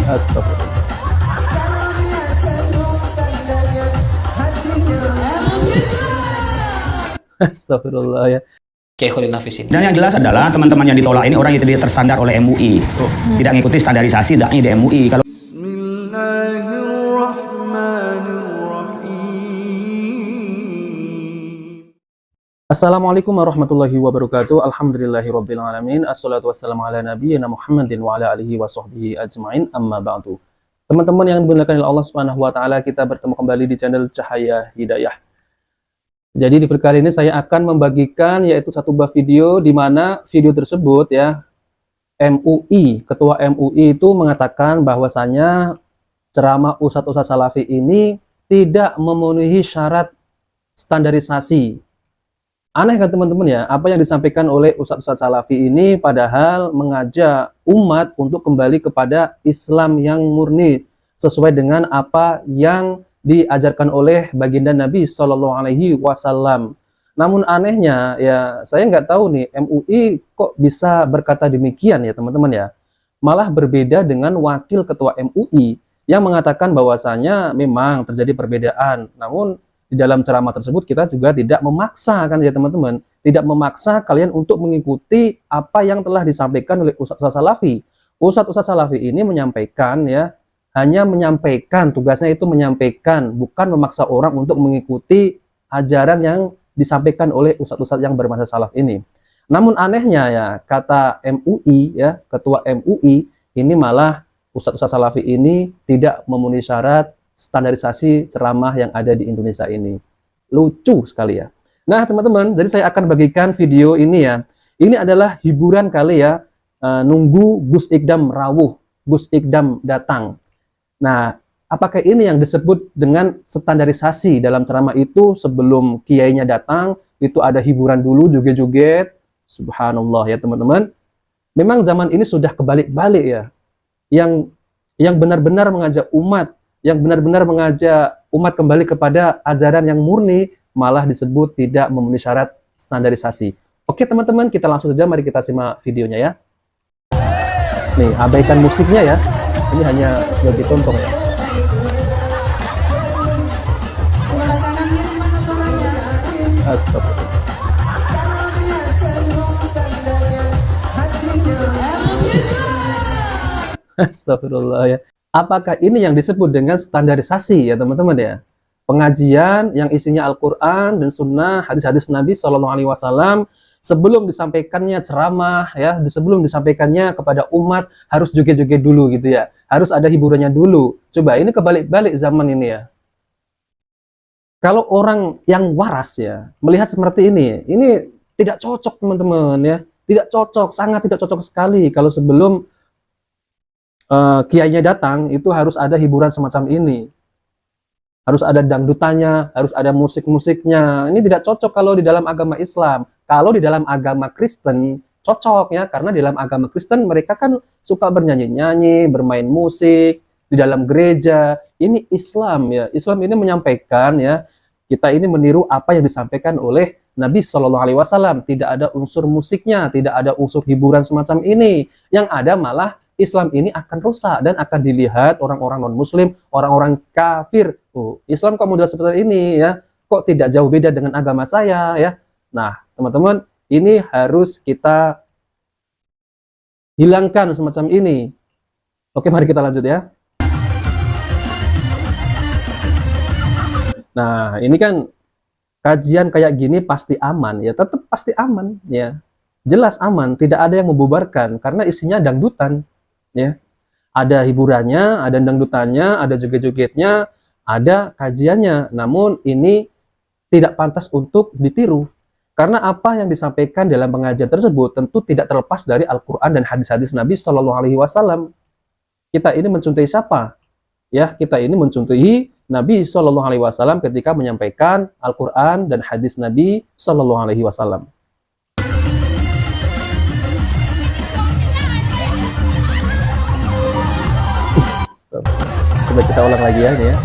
Astagfirullah. Astagfirullah ya. Dan yang jelas adalah teman-teman yang ditolak ini orang yang tidak terstandar oleh MUI, tidak mengikuti standarisasi dai di MUI. Kalau Assalamualaikum warahmatullahi wabarakatuh. Alhamdulillahirabbil alamin. Assalatu wassalamu ala nabiyyina Muhammadin wa ala alihi wa sahbihi ajmain. Amma ba'du. Teman-teman yang dimuliakan oleh Allah Subhanahu wa taala, kita bertemu kembali di channel Cahaya Hidayah. Jadi di video kali ini saya akan membagikan yaitu satu buah video di mana video tersebut ya ketua MUI itu mengatakan bahwasanya ceramah Ustadz Salafi ini tidak memenuhi syarat standarisasi. Aneh kan teman-teman ya, apa yang disampaikan oleh Ustadz Salafi ini padahal mengajak umat untuk kembali kepada Islam yang murni sesuai dengan apa yang diajarkan oleh baginda Nabi Shallallahu Alaihi Wasallam. Namun anehnya ya, saya nggak tahu nih MUI kok bisa berkata demikian ya teman-teman ya. Malah berbeda dengan wakil ketua MUI yang mengatakan bahwasanya memang terjadi perbedaan. Namun di dalam ceramah tersebut kita juga tidak memaksa kan ya teman-teman. Tidak memaksa kalian untuk mengikuti apa yang telah disampaikan oleh Ustadz Salafi. Ustadz Salafi ini menyampaikan ya, hanya menyampaikan, tugasnya itu menyampaikan, bukan memaksa orang untuk mengikuti ajaran yang disampaikan oleh ustadz-ustadz yang bermazhab salaf ini. Namun anehnya ya, kata MUI ya, ketua MUI ini malah ustadz-ustadz Salafi ini tidak memenuhi syarat standarisasi ceramah yang ada di Indonesia ini. Lucu sekali ya. Nah teman-teman, jadi saya akan bagikan video ini ya. Ini adalah hiburan kali ya, nunggu Gus Ikdam rawuh, Gus Ikdam datang. Nah, apakah ini yang disebut dengan standarisasi dalam ceramah itu? Sebelum kiainya datang, itu ada hiburan dulu, joget-joget. Subhanallah ya teman-teman. Memang zaman ini sudah kebalik-balik ya. Yang benar-benar mengajak umat, yang benar-benar mengajak umat kembali kepada ajaran yang murni, malah disebut tidak memenuhi syarat standarisasi. Oke teman-teman, kita langsung saja, mari kita simak videonya ya. Nih, abaikan musiknya ya. Ini hanya sebagai contoh ya. Astagfirullah. Astagfirullah ya. Apakah ini yang disebut dengan standarisasi ya teman-teman ya? Pengajian yang isinya Al-Quran dan Sunnah, hadis-hadis Nabi SAW, sebelum disampaikannya ceramah ya, sebelum disampaikannya kepada umat harus joget-joget dulu gitu ya. Harus ada hiburannya dulu. Coba ini kebalik-balik zaman ini ya. Kalau orang yang waras ya melihat seperti ini tidak cocok teman-teman ya. Tidak cocok, sangat tidak cocok sekali kalau sebelum kiainya datang itu harus ada hiburan semacam ini. Harus ada dangdutannya, harus ada musik-musiknya. Ini tidak cocok kalau di dalam agama Islam. Kalau di dalam agama Kristen cocok ya, karena di dalam agama Kristen mereka kan suka bernyanyi-nyanyi, bermain musik di dalam gereja. Ini Islam ya. Islam ini menyampaikan ya, kita ini meniru apa yang disampaikan oleh Nabi Shallallahu Alaihi Wasallam. Tidak ada unsur musiknya, tidak ada unsur hiburan semacam ini. Yang ada malah Islam ini akan rusak dan akan dilihat orang-orang non-muslim, orang-orang kafir. Islam kok model seperti ini ya, kok tidak jauh beda dengan agama saya ya. Nah teman-teman, ini harus kita hilangkan semacam ini. Oke, mari kita lanjut ya. Nah ini kan kajian kayak gini pasti aman ya, tetap pasti aman ya. Jelas aman, tidak ada yang membubarkan karena isinya dangdutan ya. Ada hiburannya, ada dangdutannya, ada joget-jogetnya, ada kajiannya. Namun ini tidak pantas untuk ditiru. Karena apa yang disampaikan dalam pengajian tersebut tentu tidak terlepas dari Al-Quran dan hadis-hadis Nabi Shallallahu Alaihi Wasallam. Kita ini mencontohi siapa? Ya, kita ini mencontohi Nabi Shallallahu Alaihi Wasallam ketika menyampaikan Al-Quran dan hadis Nabi Shallallahu Alaihi Wasallam. Coba kita ulang lagi ya ini ya.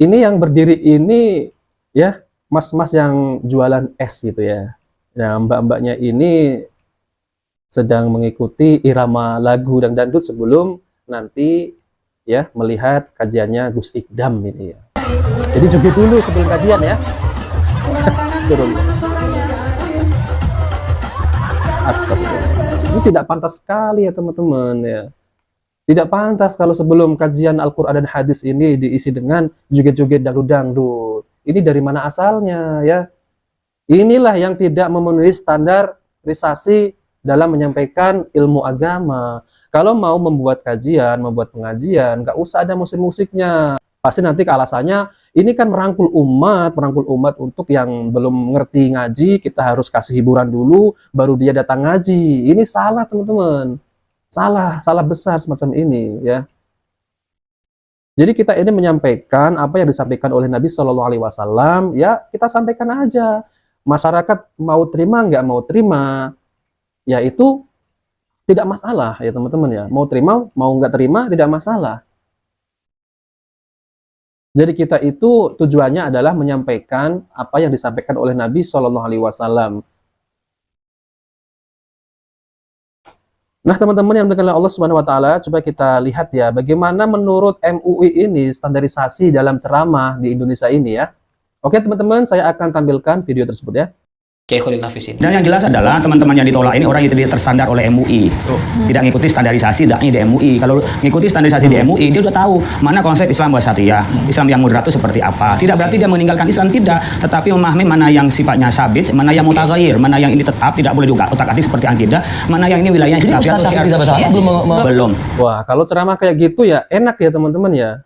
Ini yang berdiri ini ya, mas-mas yang jualan es gitu ya. Nah, mbak-mbaknya ini sedang mengikuti irama lagu dan dangdut sebelum nanti ya melihat kajiannya Gus Ikdam ini ya. Jadi joget dulu sebelum kajian ya. Astagfirullah. Ini tidak pantas sekali ya teman-teman ya. Tidak pantas kalau sebelum kajian Al-Quran dan hadis ini diisi dengan joget-joget dangdut-dangdut. Ini dari mana asalnya ya? Inilah yang tidak memenuhi standarisasi dalam menyampaikan ilmu agama. Kalau mau membuat kajian, membuat pengajian, nggak usah ada musik-musiknya. Pasti nanti alasannya, ini kan merangkul umat untuk yang belum ngerti ngaji, kita harus kasih hiburan dulu, baru dia datang ngaji. Ini salah teman-teman. Salah besar semacam ini ya. Jadi kita ini menyampaikan apa yang disampaikan oleh Nabi Shallallahu Alaihi Wasallam, ya kita sampaikan aja. Masyarakat mau terima nggak mau terima, ya itu tidak masalah ya teman-teman ya. Mau terima mau nggak terima tidak masalah. Jadi kita itu tujuannya adalah menyampaikan apa yang disampaikan oleh Nabi Shallallahu Alaihi Wasallam. Nah teman-teman yang dimuliakan oleh Allah Subhanahu Wa Taala, coba kita lihat ya bagaimana menurut MUI ini standarisasi dalam ceramah di Indonesia ini ya. Oke teman-teman, saya akan tampilkan video tersebut ya. Keikhulil Hafiz ini. Dan yang jelas adalah teman-teman yang ditolak ini orang yang tidak terstandar oleh MUI. Tidak ngikuti standarisasi dakwah di MUI. Kalau ngikuti standarisasi di MUI, dia udah tahu mana konsep Islam wasatiyah, Islam yang moderat itu seperti apa. Tidak berarti dia meninggalkan Islam, tidak, tetapi memahami mana yang sifatnya sabit, mana yang mutaghayyir, mana yang ini tetap tidak boleh juga otak-atik seperti akidah, mana yang ini wilayahnya Jadi Ustaz Syafiq Riza Basalamah belum. Wah, kalau ceramah kayak gitu ya enak ya teman-teman ya.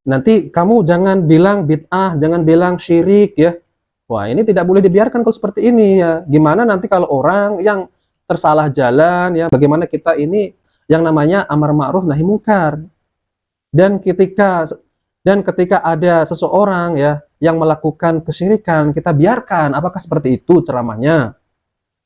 Nanti kamu jangan bilang bid'ah, jangan bilang syirik ya. Wah, ini tidak boleh dibiarkan kalau seperti ini ya. Gimana nanti kalau orang yang tersalah jalan ya, bagaimana kita ini yang namanya amar ma'ruf nahi mungkar. Dan ketika ada seseorang ya yang melakukan kesyirikan, kita biarkan. Apakah seperti itu ceramahnya?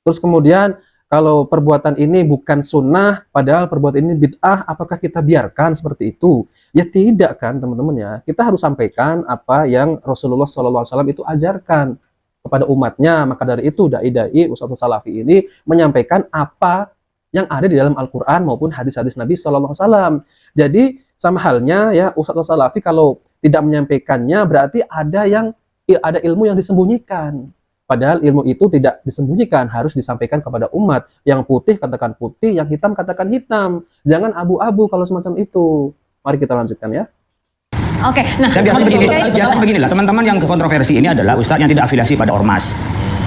Terus kemudian kalau perbuatan ini bukan sunnah, padahal perbuatan ini bid'ah, apakah kita biarkan seperti itu? Ya tidak kan teman-teman ya. Kita harus sampaikan apa yang Rasulullah SAW itu ajarkan kepada umatnya. Maka dari itu dai-dai Ustadz Salafi ini menyampaikan apa yang ada di dalam Al-Quran maupun hadis-hadis Nabi SAW. Jadi sama halnya ya Ustadz Salafi kalau tidak menyampaikannya berarti ada ilmu yang disembunyikan. Padahal ilmu itu tidak disembunyikan, harus disampaikan kepada umat. Yang putih katakan putih, yang hitam katakan hitam. Jangan abu-abu kalau semacam itu. Mari kita lanjutkan ya. Oke, nah Dan biasanya beginilah, teman-teman yang kontroversi ini adalah ustadz yang tidak afiliasi pada ormas.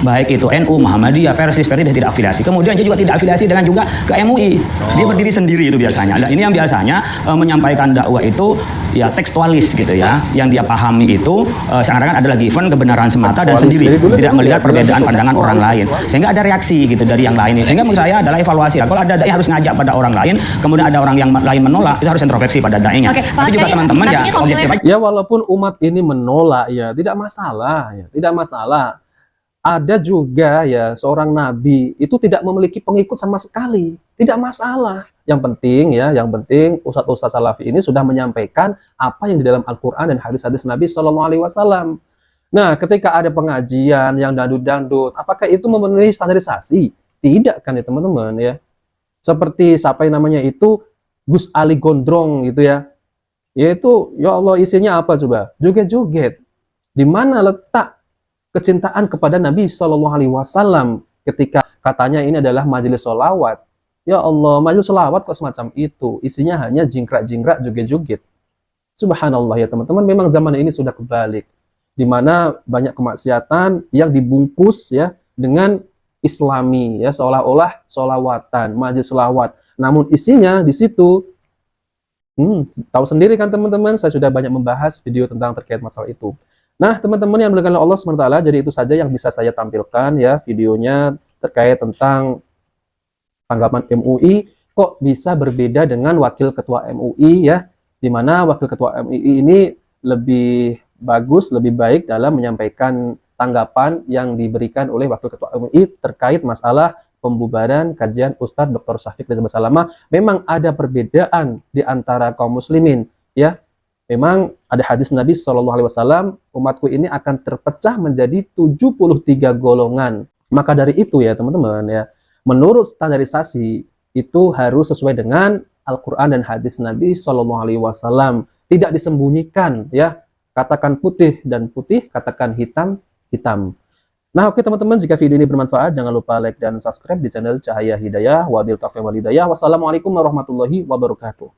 Baik itu NU, Muhammadiyah, Persis, dia tidak afiliasi. Kemudian dia juga tidak afiliasi dengan juga ke MUI. Dia berdiri sendiri itu biasanya. Nah, ini yang biasanya menyampaikan dakwah itu ya tekstualis gitu ya. Yang dia pahami itu seakan-akan adalah given kebenaran semata dan sendiri, tidak melihat perbedaan pandangan orang lain. Sehingga ada reaksi gitu dari yang lain. Sehingga menurut saya adalah evaluasi. Kalau ada dai harus ngajak pada orang lain, kemudian ada orang yang lain menolak, itu harus introspeksi pada dai-nya. Tapi juga teman-teman ya objektif aja. Ya walaupun umat ini menolak ya tidak masalah ya, tidak masalah. Ada juga ya seorang nabi itu tidak memiliki pengikut sama sekali, tidak masalah. Yang penting Ustadz Salafi ini sudah menyampaikan apa yang di dalam Al-Quran dan hadis-hadis Nabi Shallallahu Alaihi Wasallam. Nah, ketika ada pengajian yang dangdut-dangdut, apakah itu memenuhi standarisasi? Tidak kan ya teman-teman ya. Seperti siapa yang namanya itu Gus Ali Gondrong gitu ya. Yaitu ya Allah isinya apa coba? Joget-joget. Di mana letak kecintaan kepada Nabi Shallallahu Alaihi Wasallam ketika katanya ini adalah majelis sholawat? Ya Allah, majelis sholawat kok semacam itu? Isinya hanya jingkrak-jingkrak, joget-joget. Subhanallah ya teman-teman, memang zaman ini sudah kebalik, di mana banyak kemaksiatan yang dibungkus ya dengan Islami ya, seolah-olah sholawatan, majelis sholawat. Namun isinya di situ, tahu sendiri kan teman-teman, saya sudah banyak membahas video tentang terkait masalah itu. Nah, teman-teman yang dimuliakan oleh Allah SWT, jadi itu saja yang bisa saya tampilkan ya videonya terkait tentang tanggapan MUI kok bisa berbeda dengan wakil ketua MUI ya, di mana wakil ketua MUI ini lebih bagus, lebih baik dalam menyampaikan tanggapan yang diberikan oleh wakil ketua MUI terkait masalah pembubaran kajian Ustadz Dr. Syafiq Riza Basalamah. Memang ada perbedaan di antara kaum muslimin ya. Memang ada hadis Nabi Shallallahu Alaihi Wasallam, umatku ini akan terpecah menjadi 73 golongan. Maka dari itu ya teman-teman ya, menurut standarisasi itu harus sesuai dengan Al-Quran dan hadis Nabi Shallallahu Alaihi Wasallam, tidak disembunyikan ya. Katakan putih dan putih, katakan hitam hitam. Nah, oke teman-teman, jika video ini bermanfaat, jangan lupa like dan subscribe di channel Cahaya Hidayah. Wabil taufiq wal hidayah. Wassalamualaikum warahmatullahi wabarakatuh.